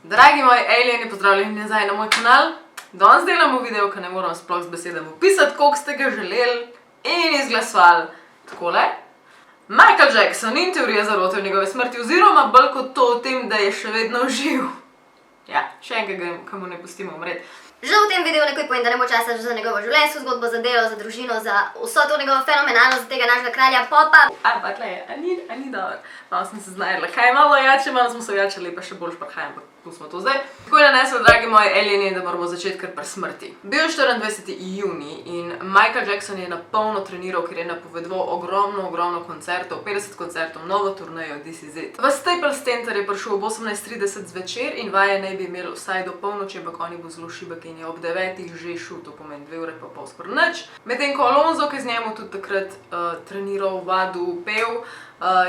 Dragi moji alieni, pozdravljeni nazaj na moj kanal. Danes delamo video, ki ne moram sploh z besedami opisati, koliko ste ga želeli in izglasovali. Takole. Michael Jackson in teorija zarote v njegove smrti, oziroma bolj kot to o tem, da je še vedno živ. Ja, še enega, ki mu ne pustimo umreti. Že v tem videu nekaj povem, da ne bo časa za njegovo življenjsko zgodbo, za delo, za družino, za vso to njegovo fenomenalno, za tega našega kralja popa. Ampak tle, a ni dobro. Malo sem se znajdla. Kaj je malo jače, malo smo se ojačali, pa še boljš prhaj, ampak pustimo to zdaj. Tako je nanesel, dragi moji alieni, da moramo začeti kar pri smrti. Bil je 24. juni in Michael Jackson je na polno treniral, ker je napovedoval ogromno koncertov, 50 koncertov, novo turnejo This Is It. V Staples Center je prišel ob 18:30 zvečer in vaje naj bi imel vsaj do polnoči, ampak on je bil zelo šibek in je ob 9. že šel, to pomeni 2 ure pa pol skoraj nič. Medtem ko Alonso, ki z njemu tudi takrat treniral, vadil, pel,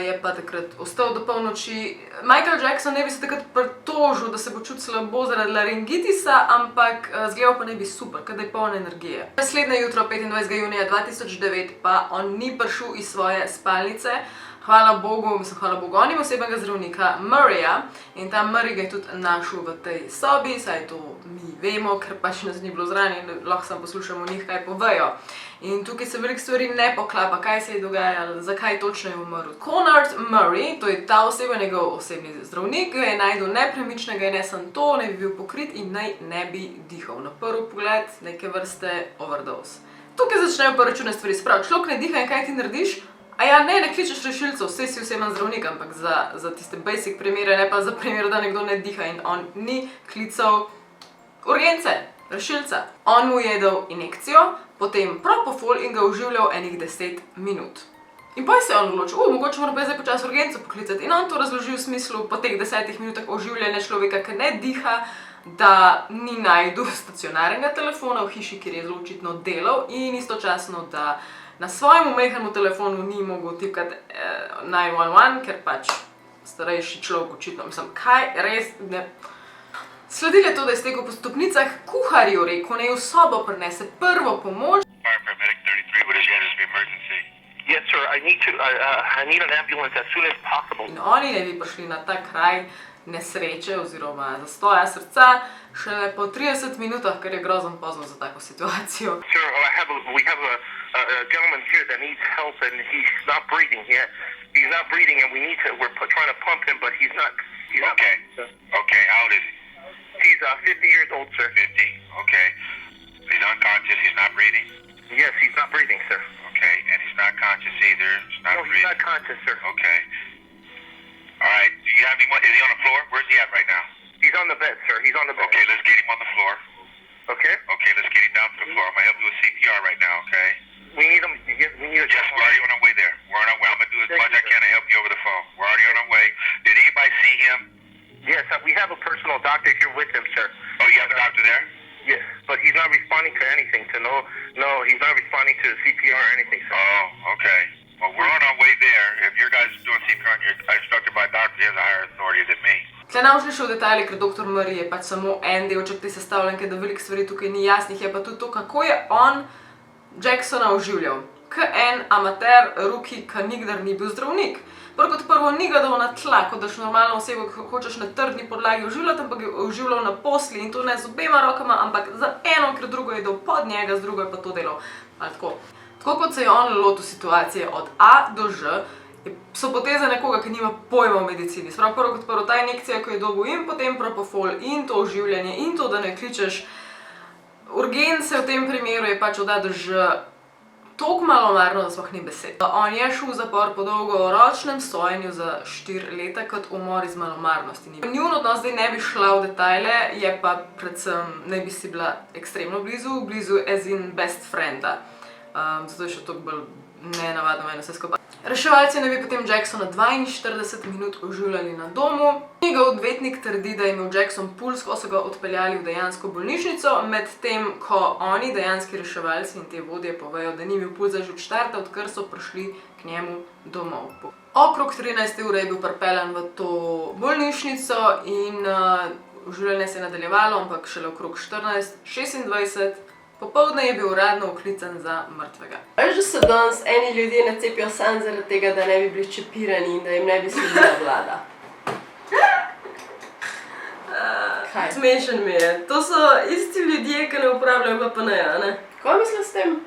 je pa takrat ostal do polnoči. Michael Jackson ne bi se takrat pritožil, da se bo čutil slabo zaradi laringitisa, ampak zgledal pa ne bi super, kad je poln energije. Naslednje jutro, 25. junija 2009, pa on ni prišel iz svoje spalnice. Hvala Bogu, on ima osebnega zdravnika Murrayja in ta Murray ga je tudi našel v tej sobi, saj to mi vemo, ker pač nas ni bilo zraven in lahko samo poslušamo njih, kaj povejo. In tukaj se veliko stvari ne poklapa, kaj se je dogajalo, zakaj točno je umrl. Conrad Murray, to je ta oseba, njegov osebni zdravnik, ga je najdel nepremičnega in ne samo to, naj bi bil pokrit in naj ne bi dihal. Na prvi pogled neke vrste overdose. Tukaj začnejo pa račune stvari spraviti. Človek ne diha in kaj ti narediš? A ja, ne kličeš rešilcev, vse si oseben zdravnik, ampak za tiste basic primere, ne pa za primer, da nekdo ne diha in on ni klical urgence, rešilca. On mu je dal injekcijo, potem propofol in ga oživljal enih 10 minut. In pa se je on odločil, mogoče moram pa zdaj počasi urgenco poklicati. In on to razložil v smislu po teh 10 minutah oživljanja človeka, ki ne diha, da ni našel stacionarnega telefona v hiši, kjer je zelo očitno delal in istočasno, da na svojem majhnemu telefonu ni mogel tipkati 911, ker pač starejši človek očitno, mislim, kaj res ne. Sledilo je to, da je stekel po stopnicah, kuharju rekel, naj v sobo prinese prvo pomoč. In oni ne bi prišli na ta kraj nesreče oziroma zastoja srca šele po 30 minutah, kar je grozno pozno za tako situacijo. A gentleman here that needs help and he's not breathing yet. He's not breathing and we're trying to pump him, but he's not. Okay. Okay, how old is he? He's 50 years old, sir. 50, okay. He's unconscious, he's not breathing? Yes, he's not breathing, sir. Okay, and he's not conscious either? He's not breathing? He's not conscious, sir. Okay. Alright, do you have him, is he on the floor? Where's he at right now? He's on the bed, sir. He's on the bed. Okay, let's get him on the floor. Okay? Okay, let's get him down to the floor. I'm gonna help you with CPR right now, okay? We need him. We need a Yes, we're already on our way there. We're on our way. I'm gonna do as much as I can to help you over the phone. We're already on our way. Did anybody see him? Yes, we have a personal doctor here with him, sir. Oh, you have a doctor there? Yes, but he's not responding to anything. No, he's not responding to CPR or anything, sir. Oh, okay. Well, we're on our way there. If your guys are doing CPR and you're instructed by a doctor, he has a higher authority than me. Tle nam šli še v detalje, ker dr. Murray je pač samo en delček te sestavljanke, da veliko stvari tukaj ni jasnih, je pa tudi to, kako je on Jacksona oživljal. En amater, rookie, ki nikdar ni bil zdravnik. Kot prvo ni ga dal na tla, kot daš normalno osebo, ki hočeš na trdni podlagi oživljati, ampak je oživljal na posli in to ne z obema rokama, ampak za eno, ker drugo je dal pod njega, z drugo je pa to delal. Tako kot se je on lotil situacije od A do Ž, so poteze nekoga, ki nima pojma v medicini. Sprav prvo kot prvo ta injekcija, ko je dobil in potem propofol in to oživljanje in to, da ne kličeš urgence v tem primeru, je pač od A do Ž toliko malomarno, da sploh ni besed. On je šel v zapor po dolgoročnem sojenju za 4 leta kot umor iz malomarnosti. Njun odnos zdaj ne bi šla v detajle, je pa predvsem ne bi si bila ekstremno blizu as in best frienda. Zato je še toliko bolj nenavadno meni vse skupaj. Reševalci naj bi potem Jacksona 42 minut oživljali na domu. Njegov odvetnik trdi, da je imel Jackson puls, ko so ga odpeljali v dejansko bolnišnico, medtem ko oni, dejanski reševalci in te vodje, povejo, da ni imel pulza že od štarta, odkar so prišli k njemu domov. Okrog 13. ure je bil pripeljan v to bolnišnico in oživljanje se je nadaljevalo, ampak šele okrog 14:26 popoldne je bil uradno vklican za mrtvega. Veš, da se danes eni ljudje ne cepijo samo zaradi tega, da ne bi bili čepirani in da jim ne bi sledila vlada? Kaj? Smešen mi je. To so isti ljudje, ki ne uporabljajo VPN-ja, ne? Kaj misliš s tem?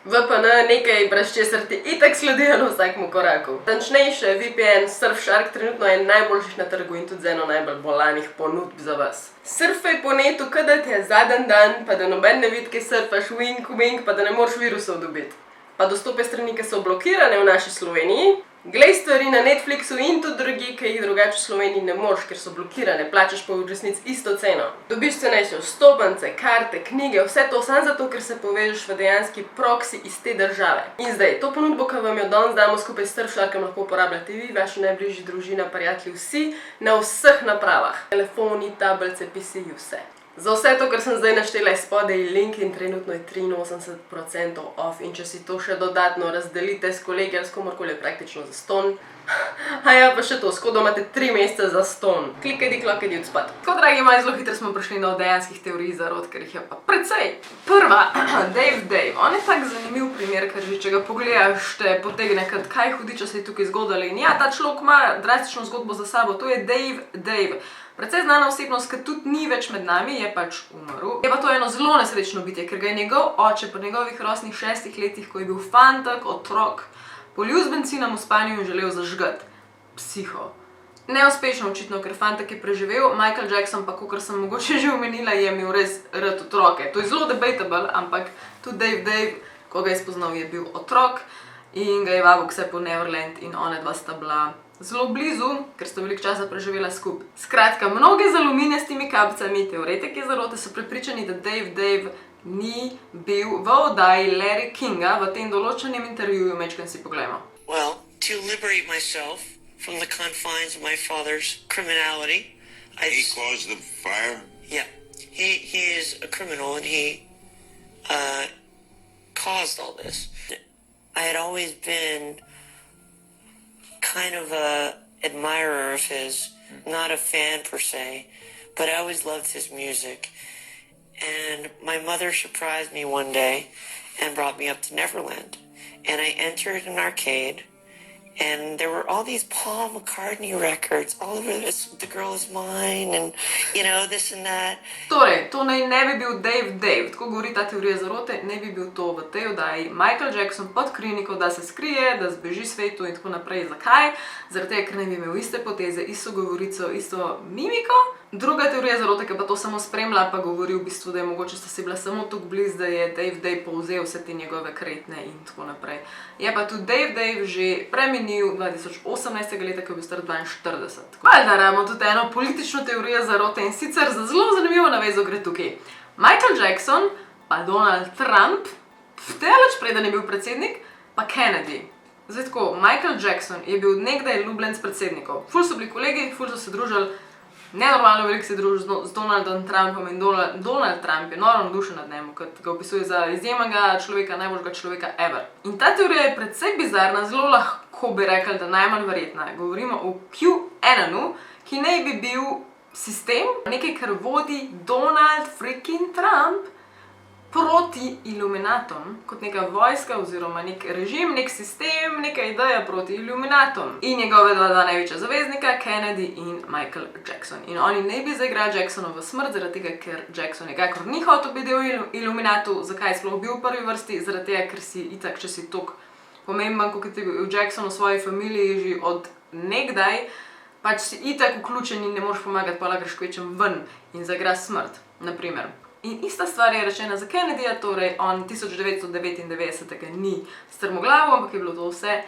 VPN nekaj, brez česar ti itak sledijo na vsakem koraku. Tančnejše, VPN, Surfshark trenutno je najboljših na trgu in tudi z eno najbolj bolanih ponudb za vas. Surfaj po netu, kada ti je zadnji dan, pa da noben ne vidi, kaj surfaš, wink, wink, pa da ne moreš virusov dobiti. Pa dostope strani, ki so blokirane v naši Sloveniji. Glej stvari na Netflixu in tudi drugi, ki jih drugače v Sloveniji ne moreš, ker so blokirane, plačaš pa v resnici isto ceno. Dobiš cenejše vstopnice, karte, knjige, vse to samo zato, ker se povežeš v dejanski proksi iz te države. In zdaj, to ponudbo, ki vam jo danes damo skupaj s Surfsharkom, lahko uporabljate vi, vaši najbližji, družina, prijatelji, vsi, na vseh napravah. Telefoni, tablice, PC-ji, vse. Za vse to, kar sem zdaj naštela, je spodaj link in trenutno je 83% off. In če si to še dodatno razdelite s kolegi ali s komorkoli, je praktično zastonj. A ja, pa še to, skoda imate 3 mesece zastonj. Klikajdi, klokajdi, odspat. Tako, dragi moji, zelo hitro smo prišli do dejanskih teorij zarot, ker jih je pa precej. Prva, Dave. On je tak zanimiv primer, ker že če ga pogledaš, te potegne, kaj hudiča se je tukaj zgodilo. In ja, ta človek ima drastično zgodbo za sabo, to je Dave. Precej znana osebnost, ki tudi ni več med nami, je pač umrl. Je pa to eno zelo nesrečno bitje, ker ga je njegov oče po njegovih rosnih 6 letih, ko je bil fantek, otrok, polil z bencinom v spanju in želel zažgati. Psiho. Neuspešno očitno, ker fantek je preživel, Michael Jackson pa, kakor sem mogoče že omenila, je imel res rad otroke. To je zelo debatable, ampak tudi Dave, ko ga je spoznal, je bil otrok in ga je vabil k sebi v Neverland in onedva sta bila zelo blizu, ker sta veliko časa preživela skupaj. Skratka, mnoge z aluminijastimi kapicami teoretiki zarote so prepričani, da Dave ni bil v oddaji Larry Kinga v tem določenem intervjuju, mečkaj si poglejmo. Well, to liberate myself from the confines of my father's criminality. He caused the fire? Yeah. He is a criminal and he caused all this. I had always been kind of a admirer of his, not a fan per se, but I always loved his music. And my mother surprised me one day and brought me up to Neverland. And I entered an arcade and there were all these Paul McCartney records all over this, The Girl Is Mine and, you know, this and that. Torej, to naj ne bi bil Dave, tako govori ta teorija zarote, ne bi bil to v tej oddaji Michael Jackson pod kriniko, da se skrije, da zbeži svetu in tako naprej. Zakaj? Zaradi tega, ker ne bi imel iste poteze, isto govorico, isto mimiko. Druga teorija zarote, ki pa to samo spremlja, pa govori v bistvu, da je mogoče sta si bila samo tako blizu, da je Dave povzel vse te njegove kretnje in tako naprej. Je pa tudi Dave že preminil 2018. leta, ko je bil star 42. Valjda rabimo tudi eno politično teorijo zarote in sicer za zelo zanimivo navezo gre tukaj. Michael Jackson pa Donald Trump, daleč preden je bil predsednik, pa Kennedy. Zdaj tako, Michael Jackson je bil nekdaj ljubljenec predsednikov. Ful so bili kolegi, ful so se družili, nenormalno veliko se druži z Donaldom Trumpom in Donald Trump je noro navdušen nad njemu, kot ga opisuje za izjemnega človeka, najboljšega človeka ever. In ta teorija je precej bizarna, zelo lahko bi rekli, da najmanj verjetna. Govorimo o QAnonu, ki naj bi bil sistem, nekaj, kar vodi Donald freaking Trump proti iluminatom, kot neka vojska oziroma nek režim, nek sistem, neka ideja proti iluminatom. In njegove dva največja zaveznika, Kennedy in Michael Jackson. In oni naj bi zaigrali Jacksonovo smrt, zaradi tega, ker Jackson nekako ni hotel biti del iluminatu. Zakaj sploh bil v prvi vrsti? Zaradi tega, ker si itak, če si toliko pomemben, kot je bil Jackson v svoji familiji že od nekdaj, pač si itak vključen in ne moreš pomagati, pa greš kvečem ven in zaigraš smrt, naprimer. In ista stvar je rečena za Kennedyja, torej on 1999 ni strmoglavo, ampak je bilo to vse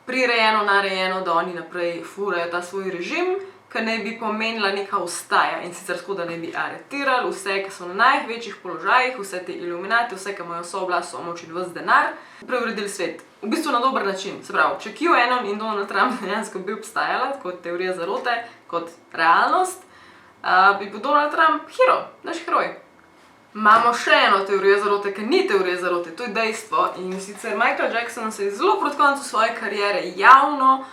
prirejeno, narejeno, da oni naprej furajo ta svoj režim, ki naj bi pomenila neka ustaja in sicer tako, da naj bi aretirali vse, ki so na največjih položajih, vse te iluminate, vse, ki imajo vso oblast, so moč in ves denar, preuredili svet. V bistvu na dober način. Se pravi, če QAnon in Donald Trump dejansko bi obstajala kot teorija zarote, kot realnost, bi bil Donald Trump hero, naš heroj. Imamo še eno teorijo zarote, ki ni teorija zarote, to je dejstvo. In sicer Michael Jackson se je zelo proti koncu svoje kariere javno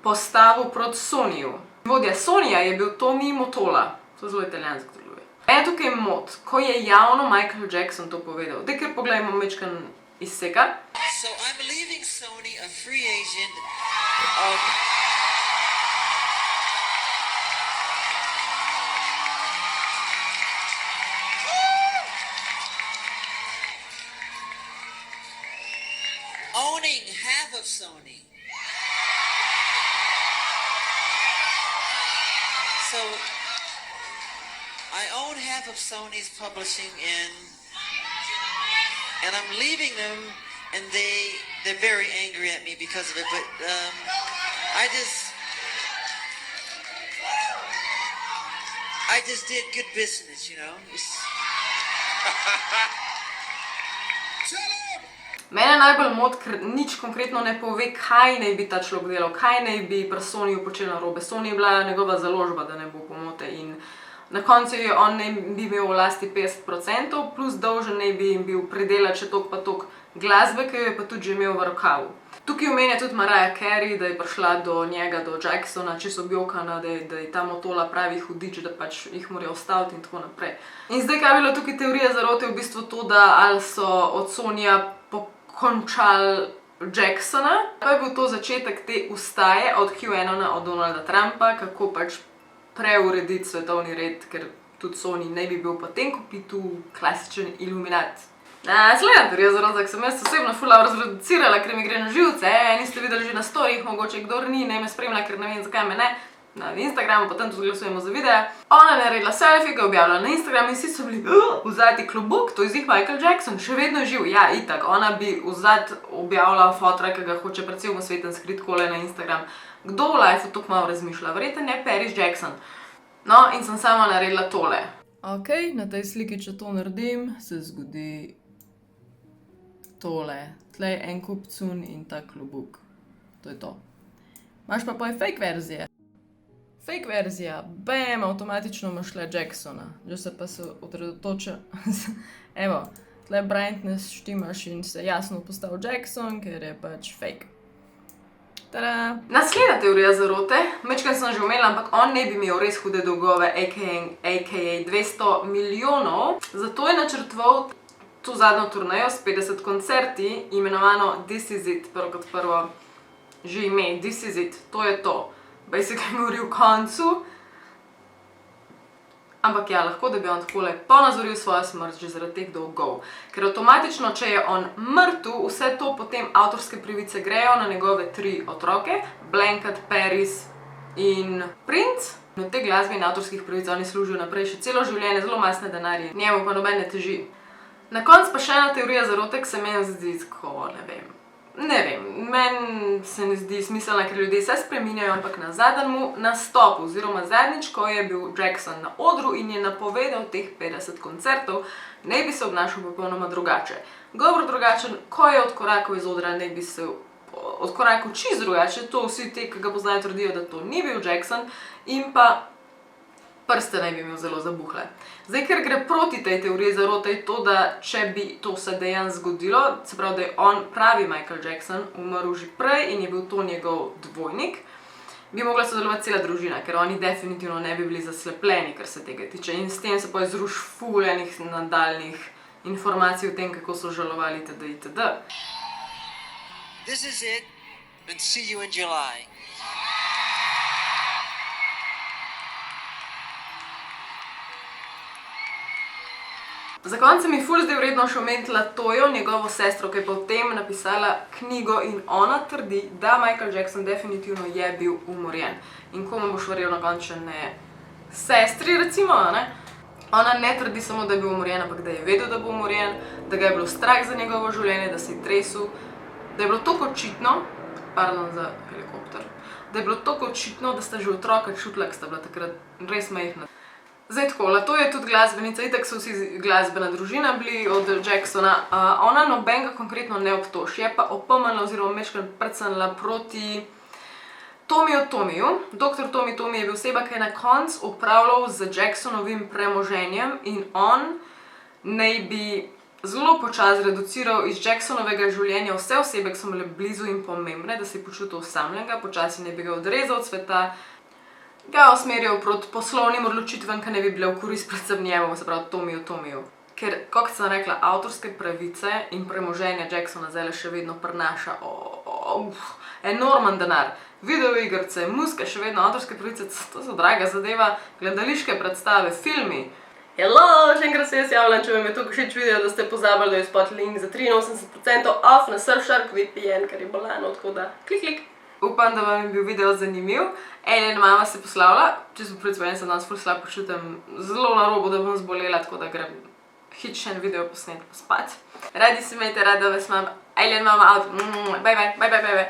postavil proti Sonyju. Vodja Sonyja je bil Tommy Mottola, to zelo italijansko deluje. En tukaj mot, ko je javno Michael Jackson to povedal. Daj, ker pogledajmo mečkan izseka. So I'm leaving Sony a free agent. of Sony. So I own half of Sony's publishing and I'm leaving them, and they're very angry at me because of it. But I just did good business, you know. Mene najbolj moti, ker nič konkretno ne pove, kaj naj bi ta človek delal, kaj naj bi pri Sonyju počel narobe. Sony je bila njegova založba, da ne bo pomote, in na koncu je on naj bi imel v lasti 50%, plus dolžen naj bi jim bil pridelati še toliko pa toliko glasbe, ki jo je pa tudi že imel v rokavu. Tukaj omenja tudi Mariah Carey, da je prišla do njega, do Jacksona, čisto objokana, da je tam otola pravi hudič, da pač jih morajo ustaviti in tako naprej. In zdaj, kaj je bila tukaj teorija zarote, v bistvu to, da ali so od Sonyja končali Jacksona, pa je bil to začetek te ustaje od QAnona, od Donalda Trumpa, kako pač preurediti svetovni red, ker tudi Sony ne bi bil potem kopitu klasičen iluminat. Naslednja teorija zarote, ki sem jaz osebno ful razreducirala, ker mi gre na živce, eni ste videli že na storyjih, mogoče kdor ni, ne me spremlja, ker ne vem zakaj me ne, na Instagramu, potem tudi glasujemo za videa. Ona je naredila selfie, ga objavila na Instagram in vsi so bili vzeti klobuk, to je zih Michael Jackson, še vedno živ, ja, itak, ona bi vzeti objavila fotra, ki ga hoče pred celim svetom skriti kole na Instagram. Kdo v lifeu tako malo razmišlja? Verjetno je Paris Jackson. No, in sem sama naredila tole. Ok, na tej sliki, če to naredim, se zgodi tole. Tlej en kup cun in ta klobuk. To je to. Imaš pa poje fake verzije. Fake verzija, bam, avtomatično imaš le Jacksona. Že se pa se odredotoča. Evo, tle brightness štimaš in se jasno postal Jackson, ker je pač fake. Tada! Naslednja teorija zarote, mečkaj sem že omenila, ampak on ne bi imel res hude dolgove, aka 200 milijonov, zato je načrtoval to zadnjo turnejo s 50 koncerti, imenovano This Is It, prvo kot prvo že ime, This Is It, to je to. Basically govori v koncu, ampak ja, lahko da bi on takole ponazoril svojo smrt že zaradi teh dolgov. Ker avtomatično, če je on mrtev, vse to potem avtorske pravice grejo na njegove 3 otroke, Blanket, Paris in Prince. No, te glasbe in avtorskih pravic oni služijo naprej še celo življenje, zelo masne denarje, njemu pa noben ne teži. Na koncu pa še ena teorija zarote, ki se meni zdi tako, ne vem, meni se ne zdi smiselna, ker ljudje se spreminjajo, ampak na zadnjemu nastopu, oziroma zadnjič, ko je bil Jackson na odru in je napovedal teh 50 koncertov, ne bi se obnašal popolnoma drugače. Govor drugačen, ko je odkorakal iz odra, ne bi se odkorakal čisto drugače, to vsi ti, ki ga poznajo, trdijo, da to ni bil Jackson, in pa prste naj bi imel zelo zabuhle. Zdaj, ker gre proti tej teoriji zarote, je to, da če bi to se dejansko zgodilo, se pravi, da je on pravi Michael Jackson umrl že prej in je bil to njegov dvojnik, bi mogla sodelovati cela družina, ker oni definitivno ne bi bili zaslepljeni, kar se tega tiče. In s tem se pa izruš ful enih nadaljnih informacij o tem, kako so žalovali itd. itd. This is it, and see you in July. Za konec mi ful zdaj vredno še omeniti Latojo, njegovo sestro, ki je potem napisala knjigo in ona trdi, da Michael Jackson definitivno je bil umorjen. In komu boš verjel na koncu, ne sestri recimo, ne? Ona ne trdi samo, da je bil umorjen, ampak da je vedel, da bo umorjen, da ga je bilo strah za njegovo življenje, da se je tresel, da je bilo toliko očitno, pardon za helikopter, da je bilo toliko očitno, da sta že otroka čutila, ki sta bila takrat res majhna. Zdaj tako, Lato je tudi glasbenica, itak so vsi glasbena družina bili od Jacksona. Ona nobenega konkretno ne obtoži, je pa opomnila oziroma mečkrat prcnila proti Tomiju. Dr. Tommy je bil oseba, ki je na koncu upravljal z Jacksonovim premoženjem in on naj bi zelo počasi reduciral iz Jacksonovega življenja vse osebe, ki so bile blizu in pomembne, da se je počutil osamljenega, počasi ne bi ga odrezal od sveta, ga usmerjal proti poslovnim odločitvam, ki ne bi bile v korist predvsem njemu, se pravi Tomiju. Ker, kot sem rekla, avtorske pravice in premoženje Jacksona zdaj še vedno prinaša enormen denar. Videoigrce, muzika, še vedno avtorske pravice, to so draga zadeva, gledališke predstave, filmi. Hello, še enkrat se jaz javljam, če vam je to všeč video, da ste pozabili, da je spot link za 83% off na Surfshark VPN, kar je bolano, tako da klik. Upam, da vam je bil video zanimiv. Ellen mama se poslavlja, če smo predstavljeni, se danes ful slabo počutim, zelo na robu, da bom zbolela, tako da grem hit še en video posnet pa spat. Radi se imejte, rada vas imam. Ellen mama out. Bye bye.